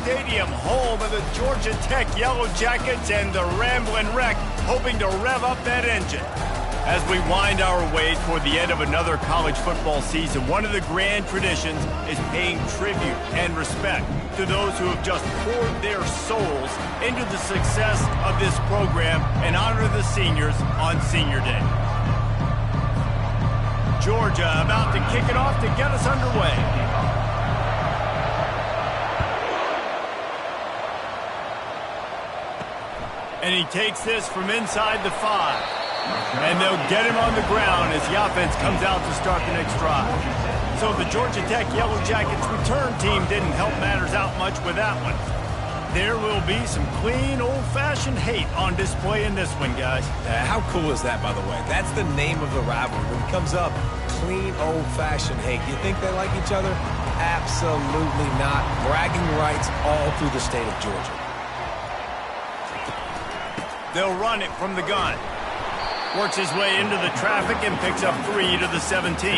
Stadium, home of the Georgia Tech Yellow Jackets and the Ramblin' Wreck, hoping to rev up that engine. As we wind our way toward the end of another college football season, one of the grand traditions is paying tribute and respect to those who have just poured their souls into the success of this program and honor the seniors on Senior Day. Georgia about to kick it off to get us underway. And he takes this from inside the 5. And they'll get him on the ground as the offense comes out to start the next drive. So the Georgia Tech Yellow Jackets return team didn't help matters out much with that one. There will be some clean, old-fashioned hate on display in this one, guys. How cool is that, by the way? That's the name of the rivalry. When it comes up, clean, old-fashioned hate. You think they like each other? Absolutely not. Bragging rights all through the state of Georgia. They'll run it from the gun. Works his way into the traffic and picks up 3 to the 17.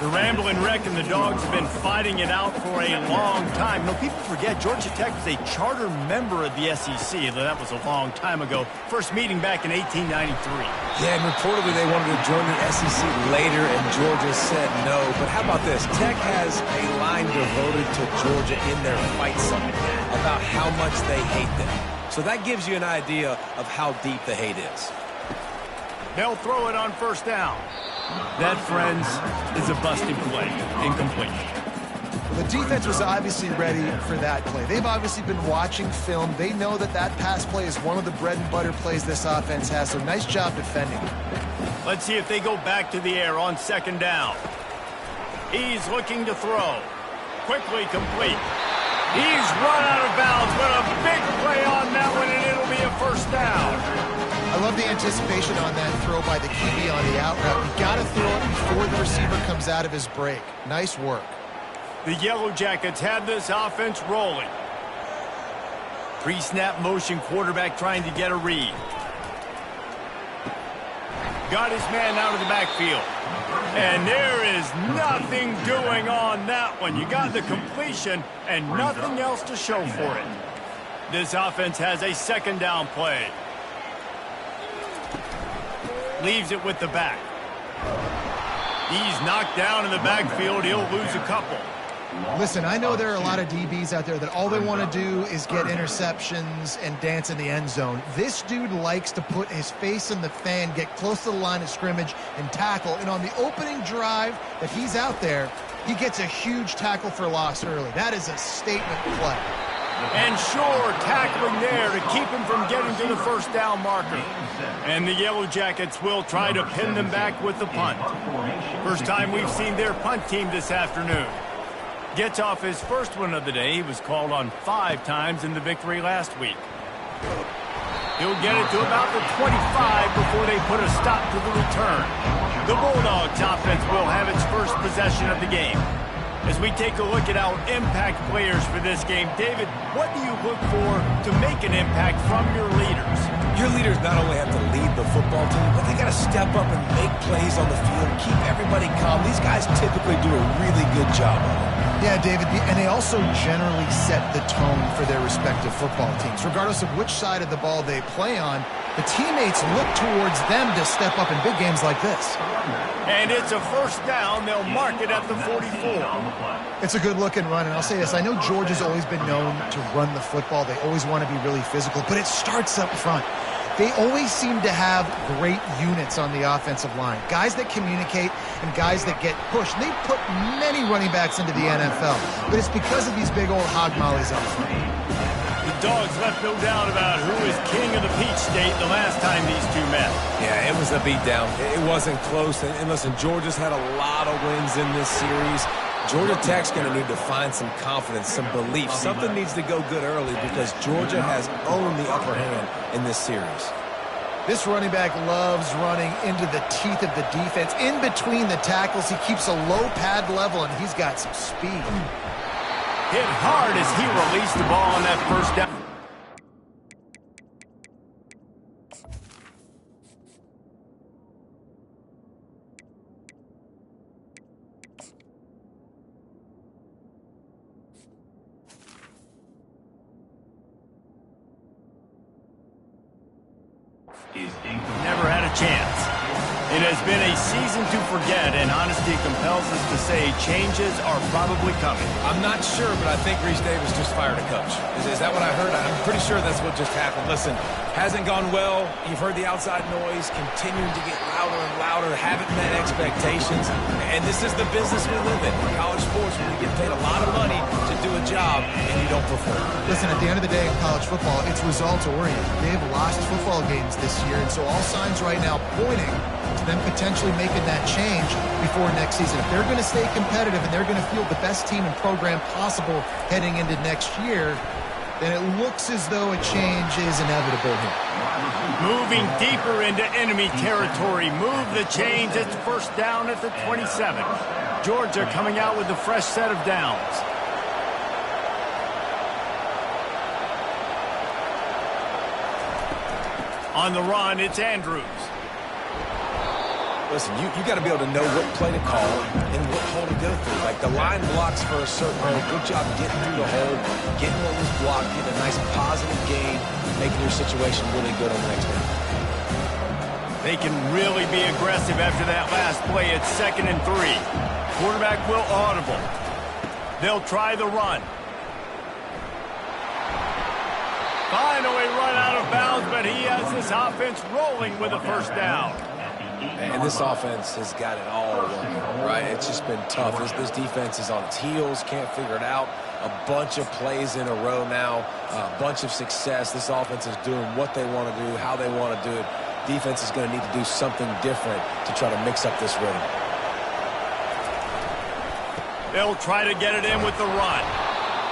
The Ramblin' Wreck and the Dogs have been fighting it out for a long time. You know, people forget Georgia Tech was a charter member of the SEC, though that was a long time ago. First meeting back in 1893. Yeah, and reportedly they wanted to join the SEC later, and Georgia said no. But how about this? Tech has a line devoted to Georgia in their fight song about how much they hate them. So that gives you an idea of how deep the hate is. They'll throw it on first down. That, friends, is a busted play. Incomplete. Well, the defense was obviously ready for that play. They've obviously been watching film. They know that that pass play is one of the bread and butter plays this offense has, so nice job defending. Let's see if they go back to the air on second down. He's looking to throw. Quickly complete. He's run out of bounds, but a big play on that one, and it'll be a first down. I love the anticipation on that throw by the QB on the out route. You got to throw it before the receiver comes out of his break. Nice work. The Yellow Jackets had this offense rolling. Pre-snap motion, quarterback trying to get a read. Got his man out of the backfield. And there is nothing doing on that one. You got the completion and nothing else to show for it. This offense has a second down play. Leaves it with the back. He's knocked down in the backfield. He'll lose a couple. Listen, I know there are a lot of DBs out there that all they want to do is get interceptions and dance in the end zone. This dude likes to put his face in the fan, get close to the line of scrimmage, and tackle. And on the opening drive that he's out there, he gets a huge tackle for loss early. That is a statement play. And sure, tackling there to keep him from getting to the first down marker. And the Yellow Jackets will try to pin them back with the punt. First time we've seen their punt team this afternoon. Gets off his first one of the day. He was called on 5 times in the victory last week. He'll get it to about the 25 before they put a stop to the return. The Bulldogs offense will have its first possession of the game. As we take a look at our impact players for this game, David, what do you look for to make an impact from your leaders? Your leaders not only have to lead the football team, but they got to step up and make plays on the field, keep everybody calm. These guys typically do a really good job of it. Yeah, David, and they also generally set the tone for their respective football teams. Regardless of which side of the ball they play on, the teammates look towards them to step up in big games like this. And it's a first down. They'll mark it at the 44. It's a good-looking run, and I'll say this. I know Georgia's always been known to run the football. They always want to be really physical, but it starts up front. They always seem to have great units on the offensive line. Guys that communicate and guys that get pushed. They've put many running backs into the NFL, but it's because of these big old hog mollies up front. The Dogs left no doubt about who is king of the Peach State the last time these two met. Yeah, it was a beatdown. It wasn't close. And listen, Georgia's had a lot of wins in this series. Georgia Tech's going to need to find some confidence, some belief. Something needs to go good early because Georgia has owned the upper hand in this series. This running back loves running into the teeth of the defense. In between the tackles, he keeps a low pad level, and he's got some speed. Hit hard as he released the ball on that first down. Never had a chance. It has been a season to forget, and honesty compels us to say changes are probably coming. I'm not sure, but I think Reese Davis just fired a coach. Is that what I heard? I'm pretty sure that's what just happened. Listen, hasn't gone well. You've heard the outside noise, continuing to get louder and louder, haven't met expectations. And this is the business we live in. In college sports, when you get paid a lot of money to do a job and you don't perform. Listen, at the end of the day in college football, it's results-oriented. They've lost football games this year, and so all signs right now pointing to them potentially making that change before next season. If they're going to stay competitive and they're going to field the best team and program possible heading into next year, then it looks as though a change is inevitable here. Moving deeper into enemy territory. Move the chains. It's first down at the 27. Georgia coming out with a fresh set of downs. On the run, it's Andrews. Listen, you got to be able to know what play to call and what hole to go through. Like the line blocks for a certain hole. Good job getting through the hole, getting what was blocked, getting a nice positive gain, making your situation really good on the next down. They can really be aggressive after that last play. It's 2nd and 3. Quarterback will audible. They'll try the run. Finally run out of bounds, but he has this offense rolling with a first down. And this offense has got it all working, right? It's just been tough. This defense is on its heels, can't figure it out. A bunch of plays in a row now, a bunch of success. This offense is doing what they want to do, how they want to do it. Defense is going to need to do something different to try to mix up this rhythm. They'll try to get it in with the run.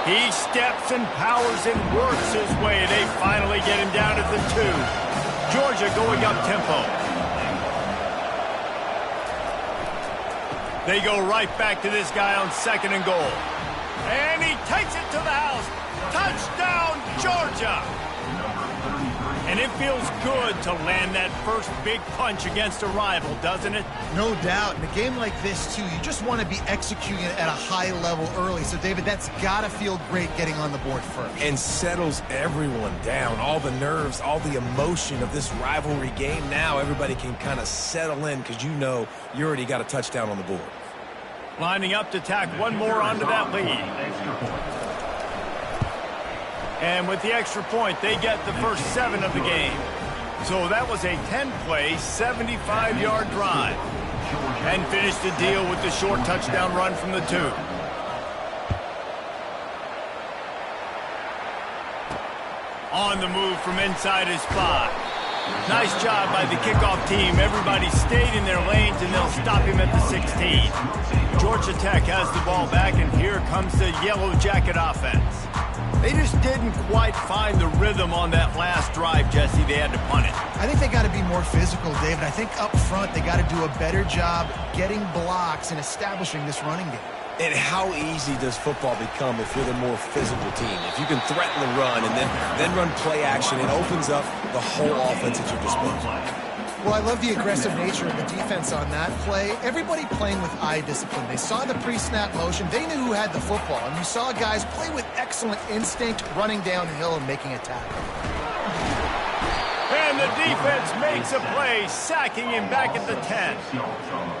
He steps and powers and works his way. They finally get him down at the 2. Georgia going up tempo. They go right back to this guy on 2nd and goal. And he takes it to the house. Touchdown, Georgia! And it feels good to land that first big punch against a rival, doesn't it? No doubt. In a game like this, too, you just want to be executing at a high level early. So, David, that's got to feel great getting on the board first. And settles everyone down. All the nerves, all the emotion of this rivalry game. Now everybody can kind of settle in because you know you already got a touchdown on the board. Lining up to tack one more onto that lead. And with the extra point, they get the first 7 of the game. So that was a 10-play, 75-yard drive. And finished the deal with the short touchdown run from the 2. On the move from inside his 5. Nice job by the kickoff team. Everybody stayed in their lanes, and they'll stop him at the 16. Georgia Tech has the ball back, and here comes the Yellow Jacket offense. They just didn't quite find the rhythm on that last drive, Jesse. They had to punt it. I think they got to be more physical, David. I think up front they got to do a better job getting blocks and establishing this running game. And how easy does football become if you're the more physical team? If you can threaten the run and then run play action, it opens up the whole offense at your disposal. Well, I love the aggressive nature of the defense on that play. Everybody playing with eye discipline. They saw the pre-snap motion. They knew who had the football. And you saw guys play with excellent instinct, running downhill and making a tackle. And the defense makes a play, sacking him back at the 10.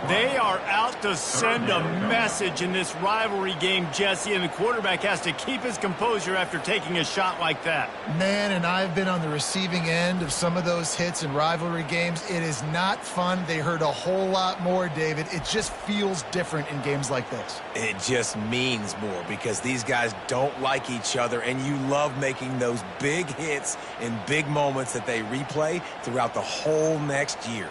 They are out to send a message in this rivalry game, Jesse, and the quarterback has to keep his composure after taking a shot like that. Man, and I've been on the receiving end of some of those hits in rivalry games. It is not fun. They hurt a whole lot more, David. It just feels different in games like this. It just means more because these guys don't like each other, and you love making those big hits in big moments that they replay throughout the whole next year.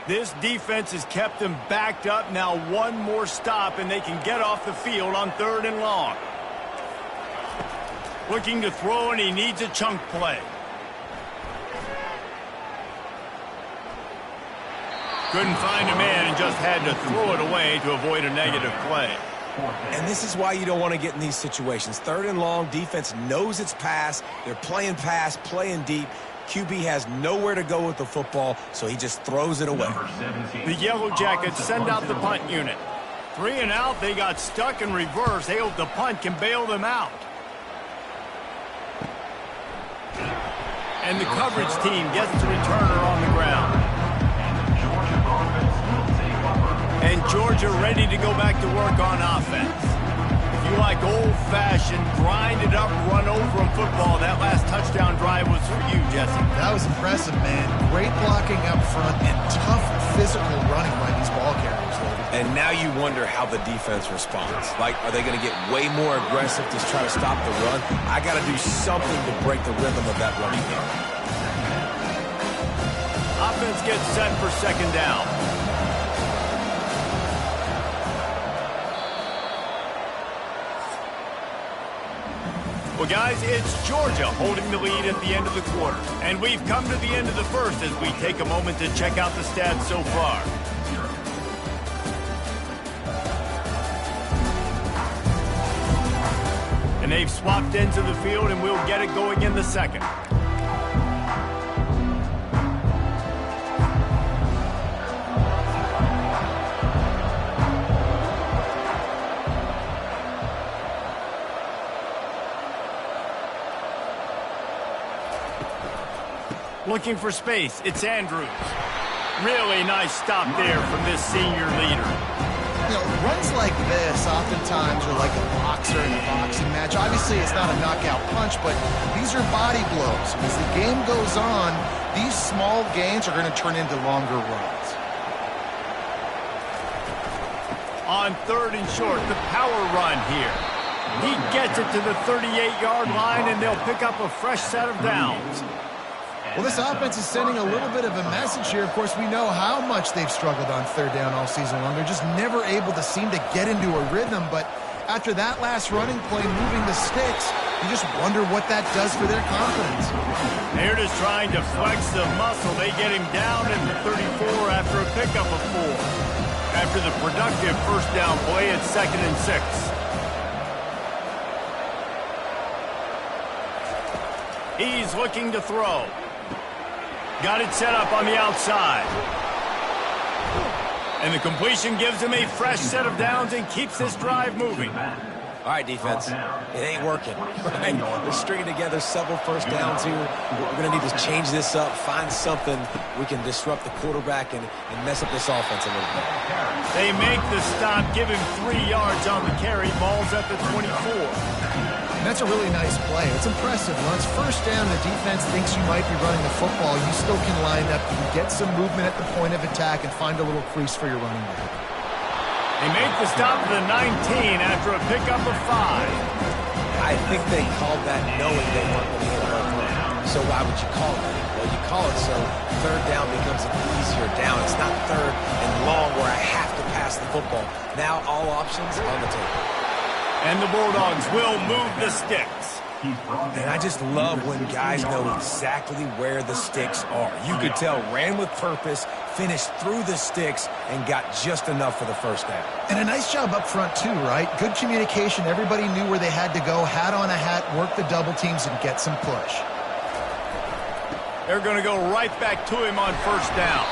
This defense has kept them backed up. Now one more stop, and they can get off the field on 3rd and long. Looking to throw, and he needs a chunk play. Couldn't find a man and just had to throw it away to avoid a negative play. And this is why you don't want to get in these situations. 3rd and long, defense knows it's pass. They're playing pass, playing deep. QB has nowhere to go with the football, so he just throws it away. The Yellow Jackets send out the punt unit. 3 and out, they got stuck in reverse. They hope the punt can bail them out. And the coverage team gets the returner on the ground. And Georgia ready to go back to work on offense. If you like old-fashioned, grind-it-up, run-over football, that last touchdown drive was for you, Jesse. That was impressive, man. Great blocking up front and tough physical running by these ball carriers, David. And now you wonder how the defense responds. Like, are they going to get way more aggressive to try to stop the run? I got to do something to break the rhythm of that running game. Offense gets set for second down. Well, guys, it's Georgia holding the lead at the end of the quarter. And we've come to the end of the first as we take a moment to check out the stats so far. And they've swapped ends of the field, and we'll get it going in the second. Looking for space, it's Andrews. Really nice stop there from this senior leader. You know, runs like this oftentimes are like a boxer in a boxing match. Obviously, it's not a knockout punch, but these are body blows. As the game goes on, these small gains are going to turn into longer runs. On third and short, the power run here. He gets it to the 38-yard line, and they'll pick up a fresh set of downs. Well, this offense is sending a little bit of a message here. Of course, we know how much they've struggled on third down all season long. They're just never able to seem to get into a rhythm. But after that last running play, moving the sticks, you just wonder what that does for their confidence. They're just trying to flex the muscle. They get him down at the 34 after a pickup of 4. After the productive first down play, it's 2nd and 6. He's looking to throw. Got it set up on the outside. And the completion gives him a fresh set of downs and keeps this drive moving. All right, defense. It ain't working. Right? They're stringing together several first downs here. We're going to need to change this up, find something we can disrupt the quarterback and mess up this offense a little bit. They make the stop, give him 3 yards on the carry. Ball's at the 24. And that's a really nice play. It's impressive. When it's first down, the defense thinks you might be running the football. You still can line up. You can get some movement at the point of attack and find a little crease for your running back. They make the stop to the 19 after a pickup of 5. I think they called that knowing they weren't going to get a run. So why would you call that? Well, you call it so third down becomes an easier down. It's not third and long where I have to pass the football. Now all options on the table. And the Bulldogs will move the sticks. And I just love when guys know exactly where the sticks are. You could tell ran with purpose, finished through the sticks, and got just enough for the first down. And a nice job up front too, right? Good communication. Everybody knew where they had to go, hat on a hat, work the double teams, and get some push. They're going to go right back to him on first down.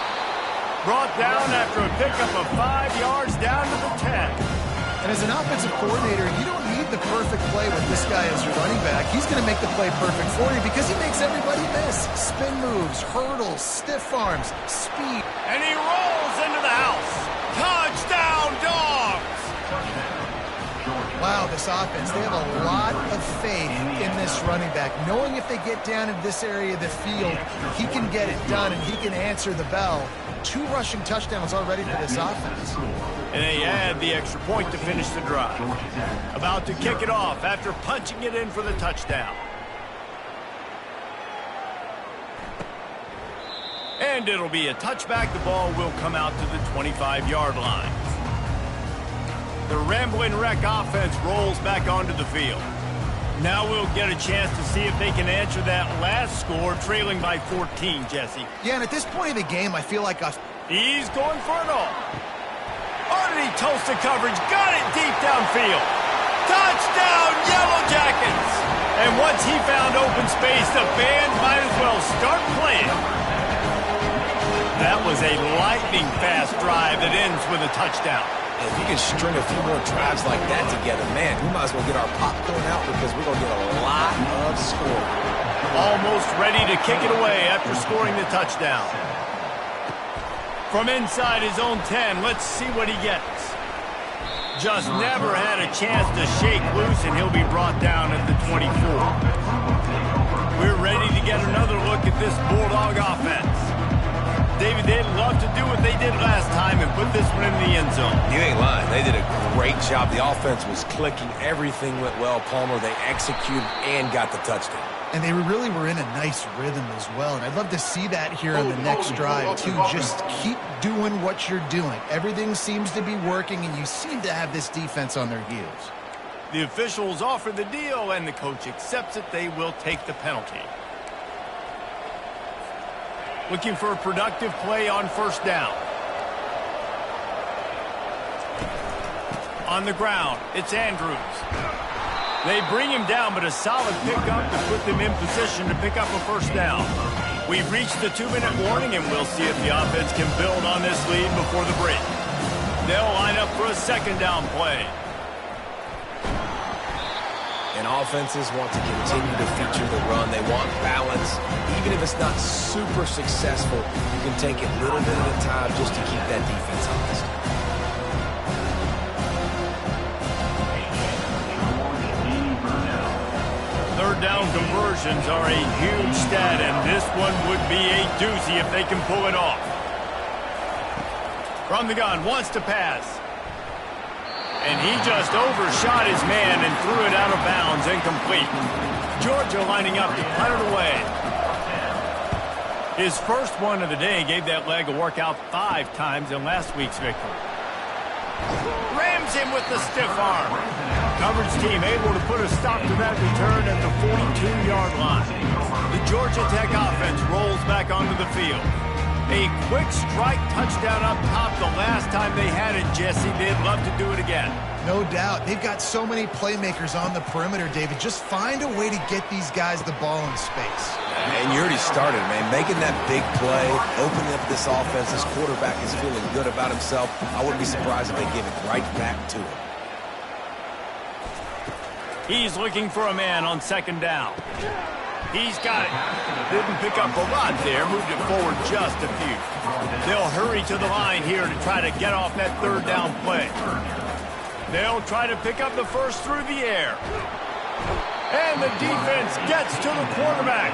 Brought down after a pickup of 5 yards down to the 10. And as an offensive coordinator, you don't need the perfect play with this guy as your running back. He's going to make the play perfect for you because he makes everybody miss. Spin moves, hurdles, stiff arms, speed. And he rolls into the house. Touchdown, Dogs! Wow, this offense, they have a lot of faith in this running back. Knowing if they get down in this area of the field, he can get it done and he can answer the bell. 2 rushing touchdowns already for this offense. And they add the extra point to finish the drive. About to kick it off after punching it in for the touchdown. And it'll be a touchback. The ball will come out to the 25-yard line. The Ramblin' Wreck offense rolls back onto the field. Now we'll get a chance to see if they can answer that last score, trailing by 14, Jesse. Yeah, and at this point of the game, I feel like he's going for it all. Already toast the coverage, got it deep downfield. Touchdown, Yellow Jackets! And once he found open space, the band might as well start playing. That was a lightning-fast drive that ends with a touchdown. And if you can string a few more drives like that together, man, we might as well get our popcorn out because we're going to get a lot of scoring. Almost ready to kick it away after scoring the touchdown. From inside his own 10, let's see what he gets. Just never had a chance to shake loose, and he'll be brought down at the 24. We're ready to get another look at this Bulldog offense. David, they'd love to do what they did last time and put this one in the end zone. You ain't lying. They did a great job. The offense was clicking. Everything went well, Palmer. They executed and got the touchdown. And they really were in a nice rhythm as well. And I'd love to see that here on the next drive, too. Just keep doing what you're doing. Everything seems to be working, and you seem to have this defense on their heels. The officials offer the deal, and the coach accepts it. They will take the penalty. Looking for a productive play on first down. On the ground, it's Andrews. They bring him down, but a solid pickup to put them in position to pick up a first down. We've reached the 2-minute warning, and we'll see if the offense can build on this lead before the break. They'll line up for a second down play. And offenses want to continue to feature the run. They want balance. Even if it's not super successful, you can take it little bit at a time just to keep that defense honest. Third down conversions are a huge stat, and this one would be a doozy if they can pull it off. From the gun, wants to pass. And he just overshot his man and threw it out of bounds, incomplete. Georgia lining up to punt it away. His first one of the day gave that leg a workout 5 times in last week's victory. Rams him with the stiff arm. Coverage team able to put a stop to that return at the 42-yard line. The Georgia Tech offense rolls back onto the field. A quick strike touchdown up top the last time they had it, Jesse. They'd love to do it again. No doubt. They've got so many playmakers on the perimeter, David. Just find a way to get these guys the ball in space. And you already started, man. Making that big play, opening up this offense. This quarterback is feeling good about himself. I wouldn't be surprised if they give it right back to him. He's looking for a man on second down. He's got it. Didn't pick up a lot there. Moved it forward just a few. They'll hurry to the line here to try to get off that third down play. They'll try to pick up the first through the air. And the defense gets to the quarterback.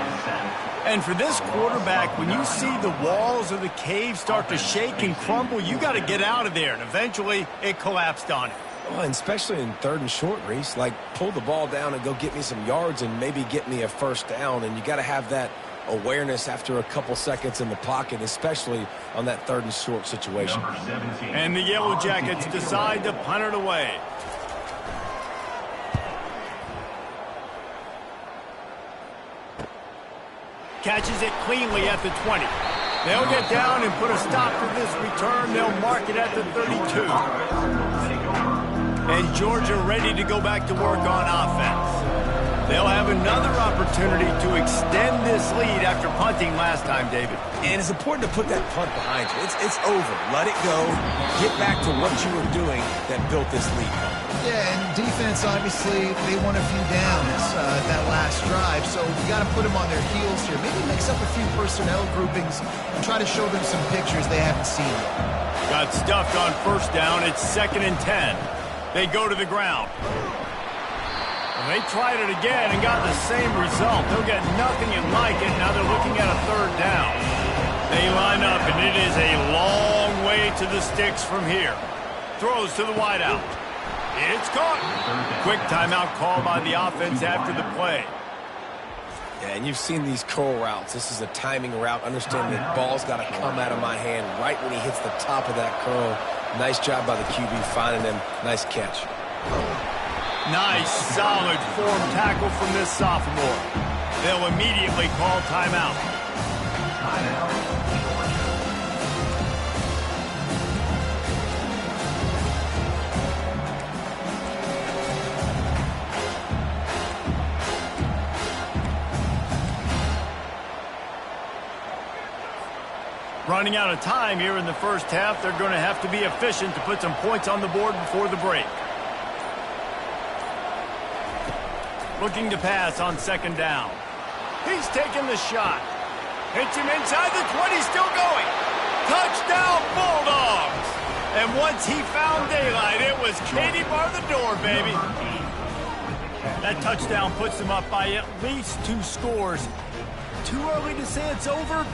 And for this quarterback, when you see the walls of the cave start to shake and crumble, you got to get out of there. And eventually, it collapsed on him. Well, and especially in third and short, Reese, like pull the ball down and go get me some yards and maybe get me a first down. And you got to have that awareness after a couple seconds in the pocket, especially on that third and short situation. And the Yellow Jackets decide to punt it away. Catches it cleanly at the 20. They'll get down and put a stop to this return. They'll mark it at the 32. And Georgia ready to go back to work on offense. They'll have another opportunity to extend this lead after punting last time, David. And it's important to put that punt behind you. It's over. Let it go. Get back to what you were doing that built this lead. Yeah, and defense, obviously, they won a few downs that last drive, so you got to put them on their heels here. Maybe mix up a few personnel groupings and try to show them some pictures they haven't seen yet. Got stuffed on first down. It's 2nd and 10. They go to the ground. And they tried it again and got the same result. They'll get nothing like it. Now they're looking at a third down. They line up, and it is a long way to the sticks from here. Throws to the wideout. It's caught. Quick timeout call by the offense after the play. Yeah, and you've seen these curl routes. This is a timing route. Understand that ball's got to come out of my hand right when he hits the top of that curl. Nice job by the QB finding him. Nice catch. Nice, solid form tackle from this sophomore. They'll immediately call timeout. Running out of time here in the first half. They're going to have to be efficient to put some points on the board before the break. Looking to pass on second down. He's taking the shot. Hits him inside the 20, still going. Touchdown, Bulldogs! And once he found daylight, it was Katie bar the door, baby. That touchdown puts them up by at least 2 scores. Too early to say it's over?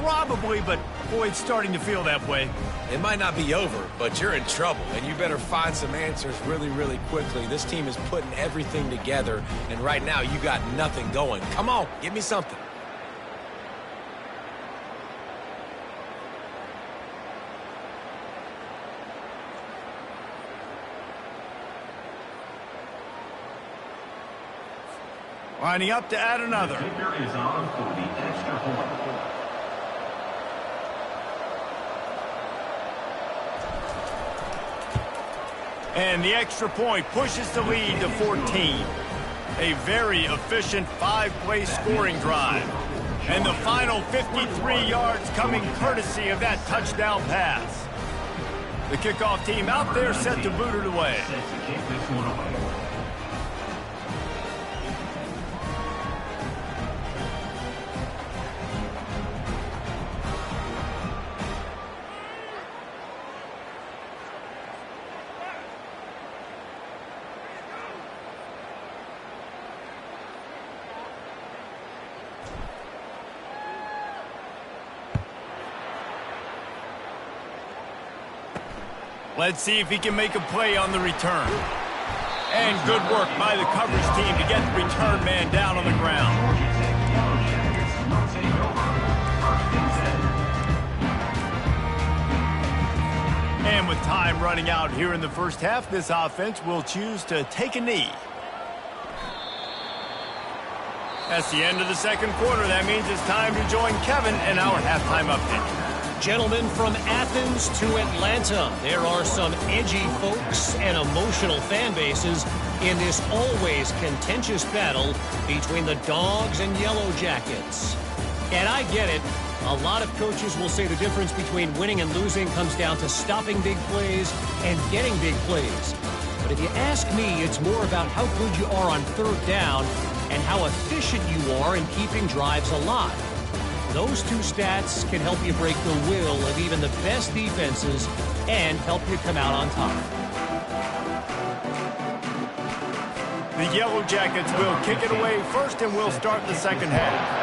Probably, but boy, it's starting to feel that way. It might not be over, but you're in trouble, and you better find some answers really, really quickly. This team is putting everything together, and right now you got nothing going. Come on, give me something. Lining up to add another. And the extra point pushes the lead to 14. A very efficient 5-play scoring drive. And the final 53 yards coming courtesy of that touchdown pass. The kickoff team out there set to boot it away. Let's see if he can make a play on the return. And good work by the coverage team to get the return man down on the ground. And with time running out here in the first half, this offense will choose to take a knee. That's the end of the second quarter. That means it's time to join Kevin in our halftime update. Gentlemen, from Athens to Atlanta, there are some edgy folks and emotional fan bases in this always contentious battle between the Dogs and Yellow Jackets. And I get it. A lot of coaches will say the difference between winning and losing comes down to stopping big plays and getting big plays. But if you ask me, it's more about how good you are on third down and how efficient you are in keeping drives alive. Those 2 stats can help you break the will of even the best defenses and help you come out on top. The Yellow Jackets will kick it away first, and we'll start the second half.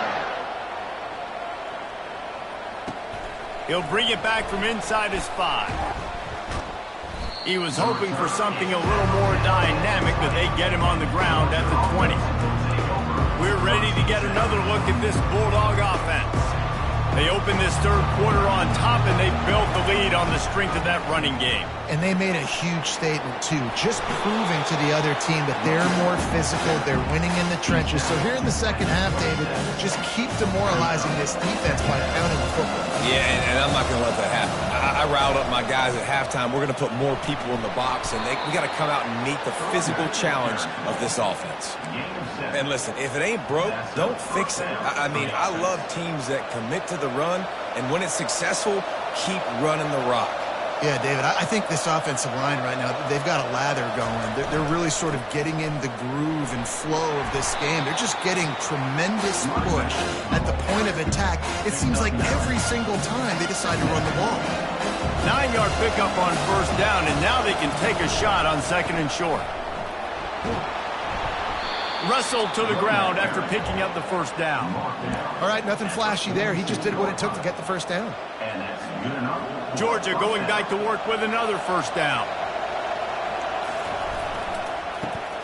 He'll bring it back from inside his 5. He was hoping for something a little more dynamic, but they get him on the ground at the 20. We're ready to get another look at this Bulldog offense. They open this third quarter on top, and they built the lead on the strength of that running game. And they made a huge statement, too, just proving to the other team that they're more physical, they're winning in the trenches. So here in the second half, David, just keep demoralizing this defense by pounding the football. Yeah, and I'm not going to let that happen. I riled up my guys at halftime. We're going to put more people in the box, and we got to come out and meet the physical challenge of this offense. And listen, if it ain't broke, don't fix it. I mean, I love teams that commit to the run, and when it's successful, keep running the rock. Yeah, David, I think this offensive line right now, they've got a lather going. They're really sort of getting in the groove and flow of this game. They're just getting tremendous push at the point of attack. It seems like every single time they decide to run the ball. 9-yard pickup on first down, and now they can take a shot on second and short. Wrestled to the ground after picking up the first down. All right, nothing flashy there. He just did what it took to get the first down. Georgia going back to work with another first down.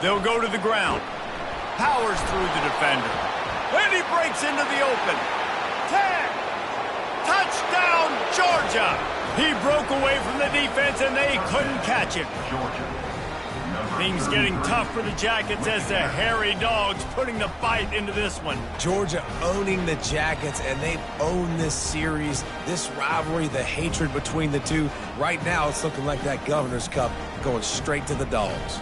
They'll go to the ground. Powers through the defender. And he breaks into the open. 10. Touchdown, Georgia. He broke away from the defense, and they couldn't catch him. Things getting tough for the Jackets as the hairy Dogs putting the bite into this one. Georgia owning the Jackets, and they've owned this series, this rivalry, the hatred between the two. Right now, it's looking like that Governor's Cup going straight to the Dogs.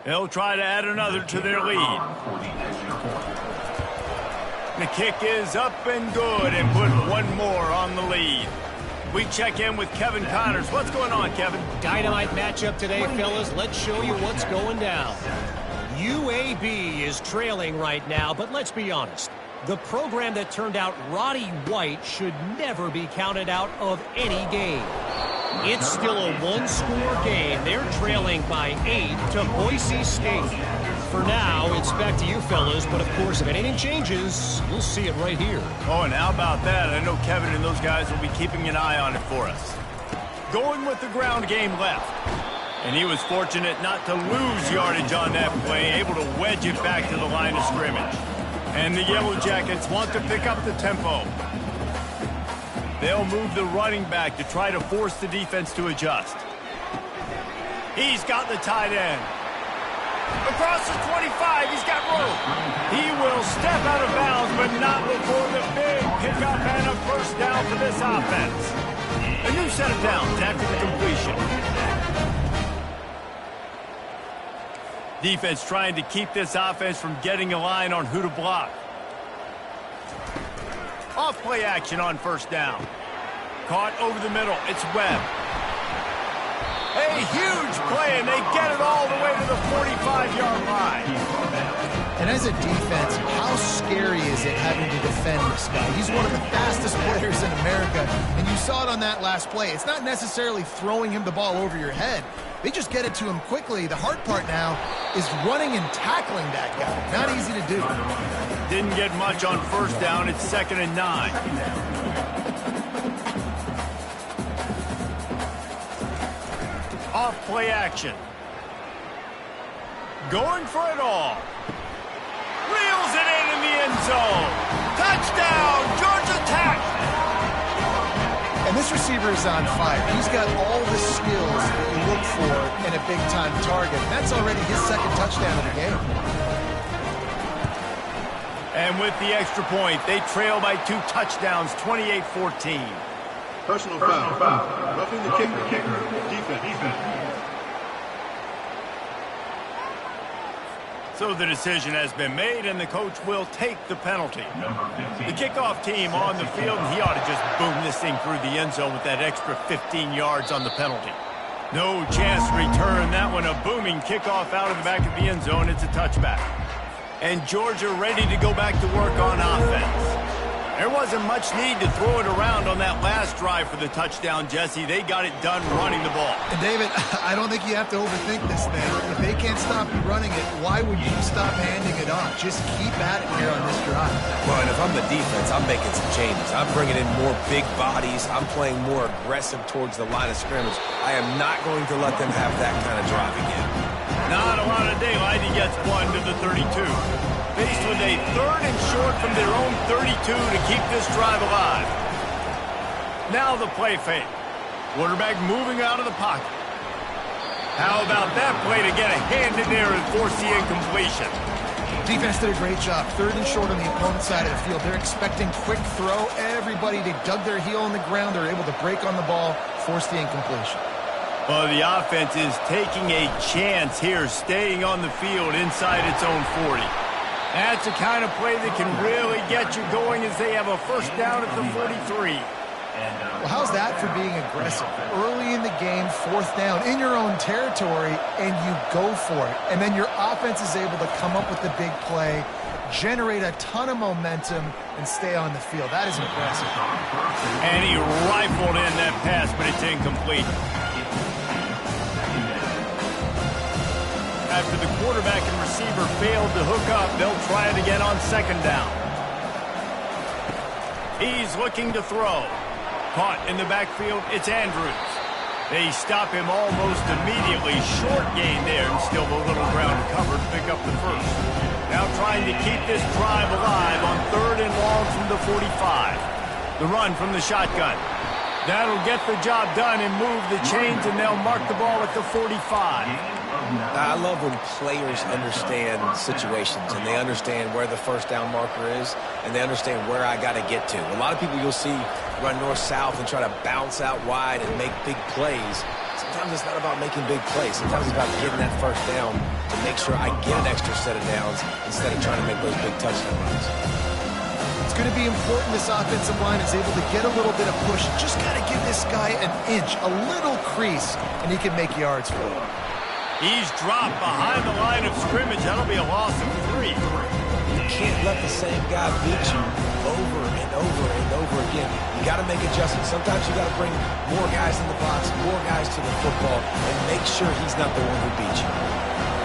They'll try to add another to their lead. The kick is up and good and put one more on the lead. We check in with Kevin Connors. What's going on, Kevin? Dynamite matchup today, fellas. Let's show you what's going down. UAB is trailing right now, but let's be honest. The program that turned out Roddy White should never be counted out of any game. It's still a one-score game. They're trailing by 8 to Boise State. For now, it's back to you fellas, but of course, if anything changes, we'll see it right here. Oh, and how about that? I know Kevin and those guys will be keeping an eye on it for us. Going with the ground game left. And he was fortunate not to lose yardage on that play, able to wedge it back to the line of scrimmage. And the Yellow Jackets want to pick up the tempo. They'll move the running back to try to force the defense to adjust. He's got the tight end. Across the 25, he's got room. He will step out of bounds, but not before the big pickup and a first down for this offense. A new set of downs after the completion. Defense trying to keep this offense from getting a line on who to block. Off play action on first down. Caught over the middle. It's Webb. A huge play, and they get it all the way to the 45-yard line. And as a defense, how scary is it having to defend this guy? He's one of the fastest players in America, and you saw it on that last play. It's not necessarily throwing him the ball over your head. They just get it to him quickly. The hard part now is running and tackling that guy. Not easy to do. Didn't get much on first down. It's 2nd and 9. Off play action. Going for it all. Reels it in the end zone. Touchdown, Georgia Tech. And this receiver is on fire. He's got all the skills that you look for in a big-time target. And that's already his 2nd touchdown of the game. And with the extra point, they trail by 2 touchdowns, 28-14. Personal foul. Roughing the kicker. Defense. So the decision has been made, and the coach will take the penalty. The kickoff team on the field, and he ought to just boom this thing through the end zone with that extra 15 yards on the penalty. No chance to return that one. A booming kickoff out of the back of the end zone. It's a touchback. And Georgia ready to go back to work on offense. There wasn't much need to throw it around on that last drive for the touchdown, Jesse. They got it done running the ball. And David, I don't think you have to overthink this thing. If they can't stop you running it, why would you stop handing it off? Just keep at it here on this drive. Well, and if I'm the defense, I'm making some changes. I'm bringing in more big bodies. I'm playing more aggressive towards the line of scrimmage. I am not going to let them have that kind of drive again. Not a lot of daylight. He gets one to the 32. Faced with a 3rd and short from their own 32 to keep this drive alive. Now the play fake. Quarterback moving out of the pocket. How about that play to get a hand in there and force the incompletion? Defense did a great job. 3rd and short on the opponent's side of the field. They're expecting quick throw. Everybody, they dug their heel in the ground. They're able to break on the ball, force the incompletion. Well, the offense is taking a chance here, staying on the field inside its own 40. That's the kind of play that can really get you going as they have a first down at the 43. Well, how's that for being aggressive? Early in the game, 4th down, in your own territory, and you go for it. And then your offense is able to come up with the big play, generate a ton of momentum, and stay on the field. That is impressive. And he rifled in that pass, but it's incomplete. After the quarterback and receiver failed to hook up, they'll try it again on 2nd down. He's looking to throw. Caught in the backfield, it's Andrews. They stop him almost immediately. Short gain there, and still a little ground covered to pick up the first. Now trying to keep this drive alive on 3rd and long from the 45. The run from the shotgun. That'll get the job done and move the chains, and they'll mark the ball at the 45. I love when players understand situations and they understand where the first down marker is and they understand where I got to get to. A lot of people you'll see run north-south and try to bounce out wide and make big plays. Sometimes it's not about making big plays. Sometimes it's about getting that first down to make sure I get an extra set of downs instead of trying to make those big touchdown runs. It's going to be important this offensive line is able to get a little bit of push. Just got to give this guy an inch, a little crease, and he can make yards for it. He's dropped behind the line of scrimmage. That'll be a loss of 3. You can't let the same guy beat you over and over and over again. You got to make adjustments. Sometimes you got to bring more guys in the box, more guys to the football, and make sure he's not the one who beats you.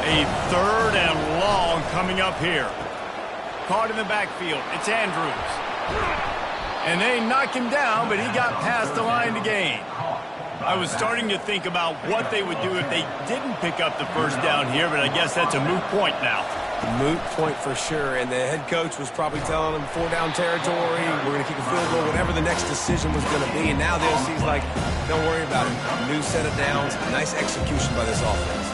A 3rd and long coming up here. Caught in the backfield. It's Andrews. And they knock him down, but he got past the line to gain. I was starting to think about what they would do if they didn't pick up the first down here, but I guess that's a moot point now. Moot point for sure, and the head coach was probably telling them 4-down territory, we're going to kick a field goal, whatever the next decision was going to be, and now the OC's like, don't worry about it. New set of downs, nice execution by this offense.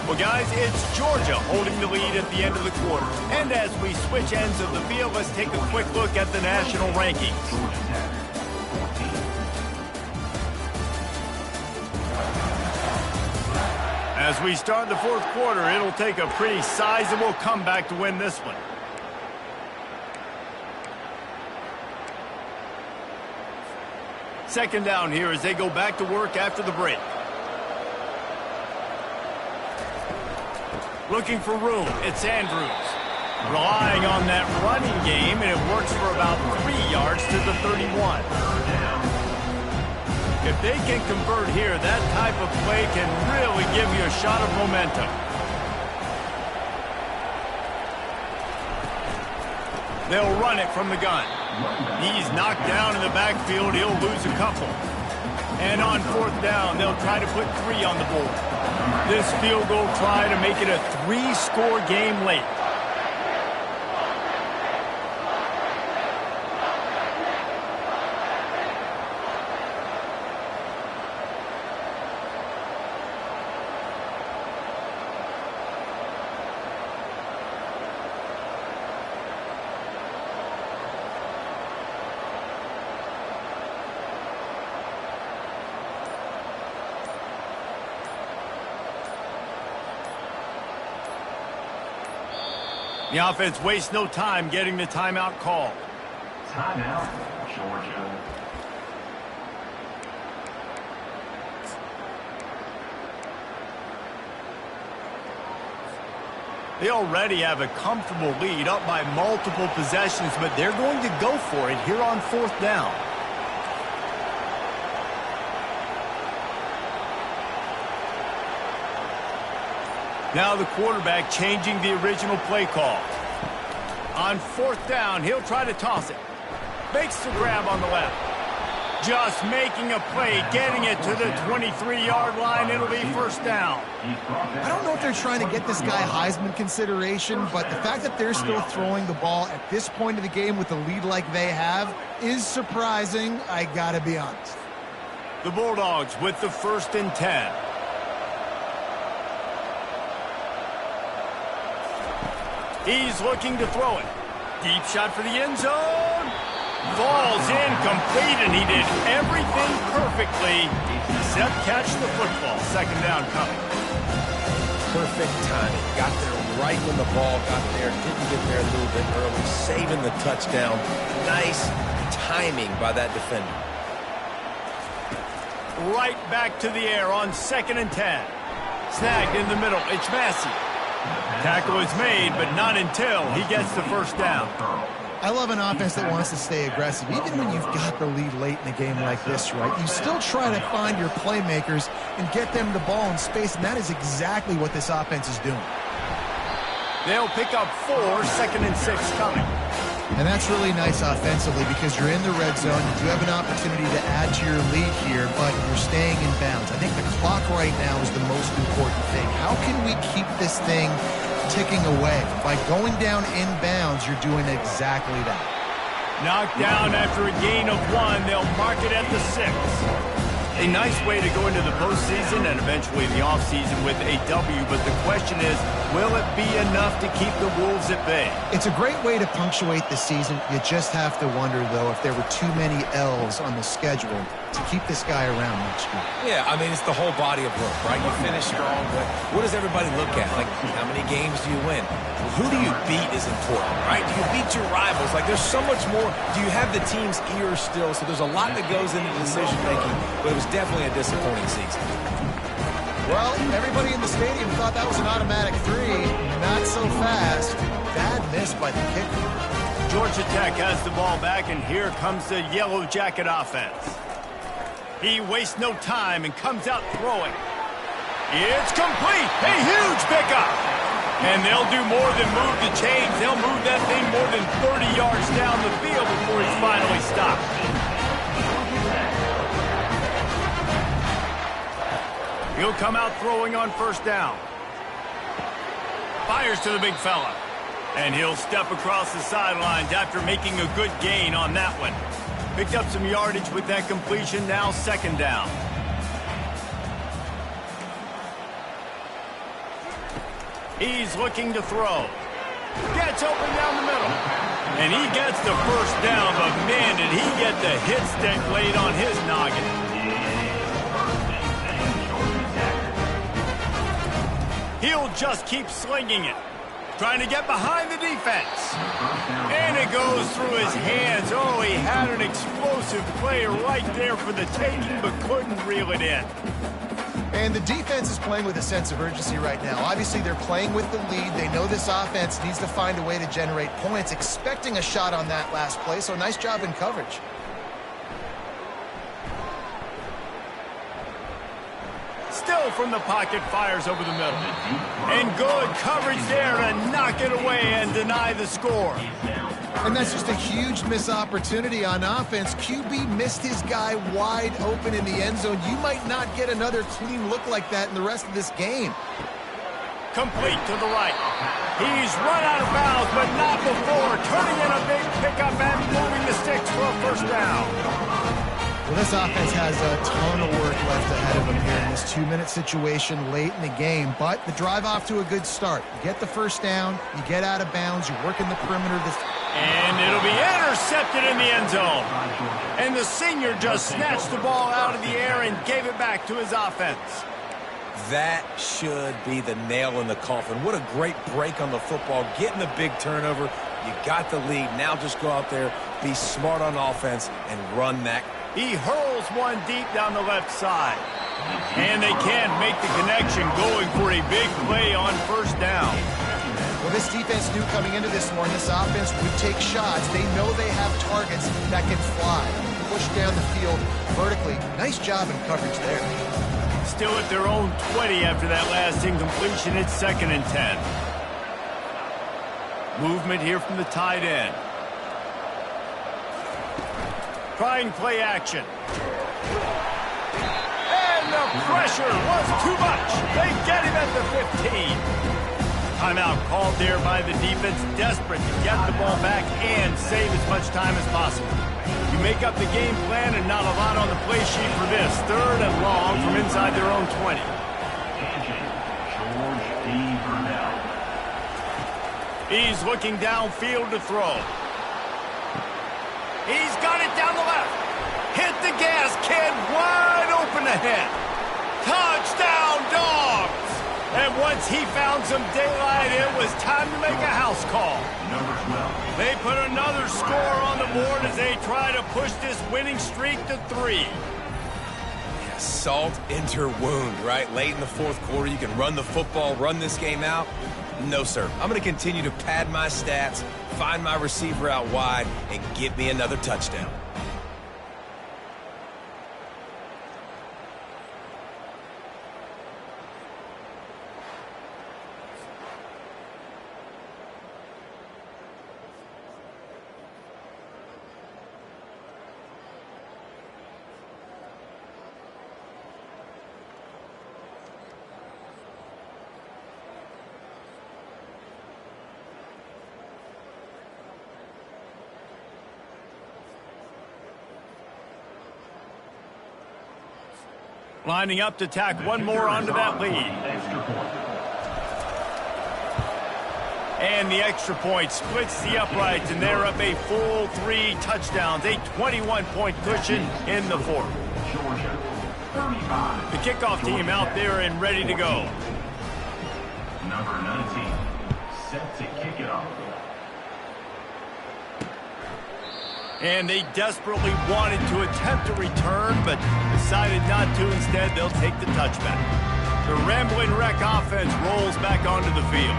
Well, guys, it's Georgia holding the lead at the end of the quarter. And as we switch ends of the field, let's take a quick look at the national rankings. As we start the 4th quarter, it'll take a pretty sizable comeback to win this one. Second down here as they go back to work after the break. Looking for room, it's Andrews. Relying on that running game, and it works for about 3 yards to the 31. If they can convert here, that type of play can really give you a shot of momentum. They'll run it from the gun. He's knocked down in the backfield. He'll lose a couple. And on 4th down, they'll try to put 3 on the board. This field goal try to make it a 3-score game late. The offense wastes no time getting the timeout call. Timeout, Georgia. They already have a comfortable lead up by multiple possessions, but they're going to go for it here on 4th down. Now the quarterback changing the original play call. On 4th down, he'll try to toss it. Makes the grab on the left. Just making a play, getting it to the 23-yard line. It'll be 1st down. I don't know if they're trying to get this guy Heisman consideration, but the fact that they're still throwing the ball at this point of the game with a lead like they have is surprising, I gotta be honest. The Bulldogs with the 1st and 10. He's looking to throw it. Deep shot for the end zone. Falls incomplete, and he did everything perfectly except catch the football. 2nd down coming. Perfect timing. Got there right when the ball got there. Didn't get there a little bit early. Saving the touchdown. Nice timing by that defender. Right back to the air on 2nd and 10. Snagged in the middle. It's Massey. Tackle is made, but not until he gets the 1st down. I love an offense that wants to stay aggressive. Even when you've got the lead late in a game like this, right, you still try to find your playmakers and get them the ball in space, and that is exactly what this offense is doing. They'll pick up 4, 2nd and 6 coming. And that's really nice offensively because you're in the red zone. You do have an opportunity to add to your lead here, but you're staying in bounds. I think the clock right now is the most important thing. How can we keep this thing ticking away? By going down in bounds, you're doing exactly that. Knocked down after a gain of 1. They'll mark it at the 6. A nice way to go into the postseason and eventually the offseason with a W, but the question is, will it be enough to keep the Wolves at bay? It's a great way to punctuate the season. You just have to wonder, though, if there were too many L's on the schedule to keep this guy around next year. Yeah, I mean, it's the whole body of work, right? You finish strong, but what does everybody look at? Like, how many games do you win? Who do you beat is important, right? Do you beat your rivals? Like, there's so much more. Do you have the team's ear still? So there's a lot that goes into decision-making, but it was definitely a disappointing season. Well, everybody in the stadium thought that was an automatic 3. Not so fast. Bad miss by the kicker. Georgia Tech has the ball back, and here comes the Yellow Jacket offense. He wastes no time and comes out throwing. It's complete. A huge pickup. And they'll do more than move the chains. They'll move that thing more than 30 yards down the field before he's finally stopped. He'll come out throwing on first down. Fires to the big fella. And he'll step across the sidelines after making a good gain on that one. Picked up some yardage with that completion, now second down. He's looking to throw. Gets open down the middle. And he gets the first down, but man, did he get the hit stick laid on his noggin. He'll just keep slinging it. Trying to get behind the defense. And it goes through his hands. Oh, he had an explosive play right there for the taking, but couldn't reel it in. And the defense is playing with a sense of urgency right now. Obviously, they're playing with the lead. They know this offense needs to find a way to generate points, expecting a shot on that last play, so nice job in coverage. Still from the pocket, fires over the middle. And good coverage there to knock it away and deny the score. And that's just a huge missed opportunity on offense. QB missed his guy wide open in the end zone. You might not get another clean look like that in the rest of this game. Complete to the right. He's run out of bounds, but not before. Turning in a big pickup and moving the sticks for a first down. Well, this offense has a ton of work left ahead of them here in this 2-minute situation late in the game, but the drive off to a good start. You get the first down, you get out of bounds, you work in the perimeter. And it'll be intercepted in the end zone. And the senior just snatched the ball out of the air and gave it back to his offense. That should be the nail in the coffin. What a great break on the football. Getting the big turnover. You got the lead. Now just go out there, be smart on offense, and run that. He hurls one deep down the left side. And they can't make the connection, going for a big play on first down. Well, this defense knew coming into this one, this offense would take shots. They know they have targets that can fly. Push down the field vertically. Nice job in coverage there. Still at their own 20 after that last incompletion. It's 2nd and 10. Movement here from the tight end. Trying play action. And the pressure was too much. They get him at the 15. Timeout called there by the defense, desperate to get the ball back and save as much time as possible. You make up the game plan and not a lot on the play sheet for this. 3rd and long from inside their own 20. He's looking downfield to throw. He's got it down the left. Hit the gas, kid. Wide open ahead. Touchdown, Dogs. And once he found some daylight, it was time to make a house call. They put another score on the board as they try to push this winning streak to 3. Yeah, salt into wound, right? Late in the 4th quarter, you can run the football, run this game out. No, sir. I'm going to continue to pad my stats, find my receiver out wide, and get me another touchdown. Lining up to tack one more onto that lead. Extra point. And the extra point splits the uprights, and they're up a full 3 touchdowns, a 21-point cushion in the fourth. Georgia, 35. The kickoff team out there and ready to go. Number 19, set to kick it off. And they desperately wanted to attempt a return, but decided not to. Instead, they'll take the touchback. The Rambling Wreck offense rolls back onto the field.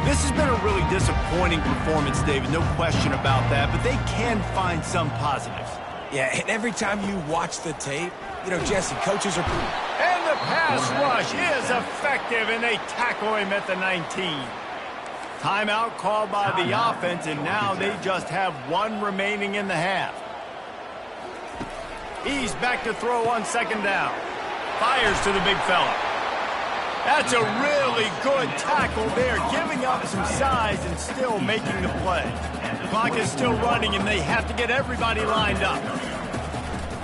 This has been a really disappointing performance, David, no question about that, but they can find some positives. Yeah, and every time you watch the tape, you know, Jesse, coaches are... And the pass rush is effective, and they tackle him at the 19. Timeout called by the offense, and now they just have 1 remaining in the half. He's back to throw on second down. Fires to the big fella. That's a really good tackle there, giving up some size and still making the play. The clock is still running, and they have to get everybody lined up.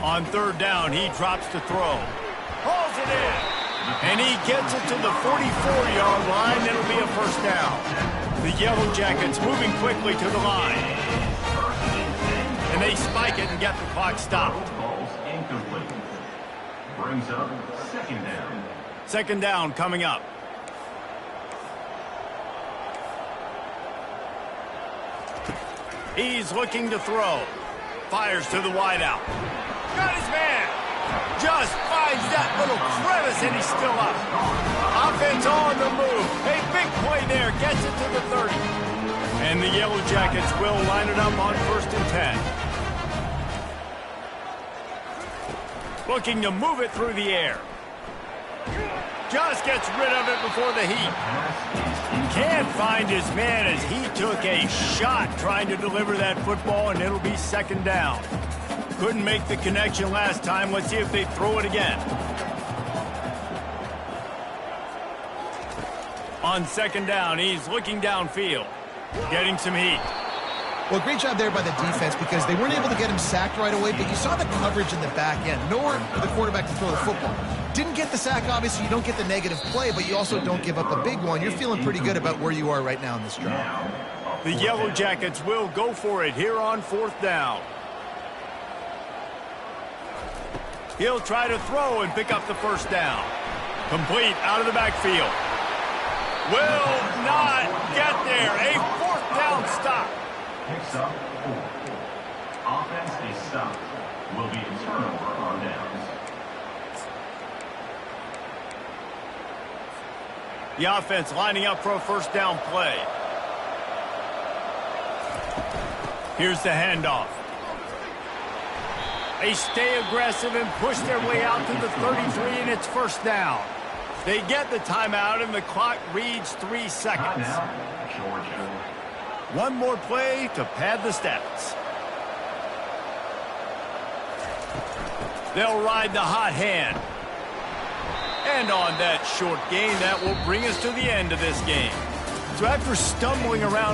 On third down, he drops to throw. Hauls it in. And he gets it to the 44-yard line. It'll be a first down. The Yellow Jackets moving quickly to the line. And they spike it and get the clock stopped. Ball's incomplete. Brings up second down. Second down coming up. He's looking to throw. Fires to the wideout. Got his man. Just finds that little crevice, and he's still up. Offense on the move. A big play there. Gets it to the 30. And the Yellow Jackets will line it up on 1st and 10. Looking to move it through the air. Just gets rid of it before the heat. Can't find his man as he took a shot trying to deliver that football, and it'll be second down. Couldn't make the connection last time. Let's see if they throw it again. On second down, he's looking downfield, getting some heat. Well, great job there by the defense because they weren't able to get him sacked right away, but you saw the coverage in the back end. Nowhere for the quarterback to throw the football. Didn't get the sack, obviously. You don't get the negative play, but you also don't give up a big one. You're feeling pretty good about where you are right now in this drive. The Yellow Jackets will go for it here on 4th down. He'll try to throw and pick up the first down. Complete out of the backfield. Will not get there. A 4th down stop. Picks up 4. Offense is stopped. Will be a turnover on downs. The offense lining up for a first down play. Here's the handoff. They stay aggressive and push their way out to the 33, and it's first down. They get the timeout, and the clock reads 3 seconds. Timeout, Georgia. One more play to pad the stats. They'll ride the hot hand. And on that short gain, that will bring us to the end of this game. So after stumbling around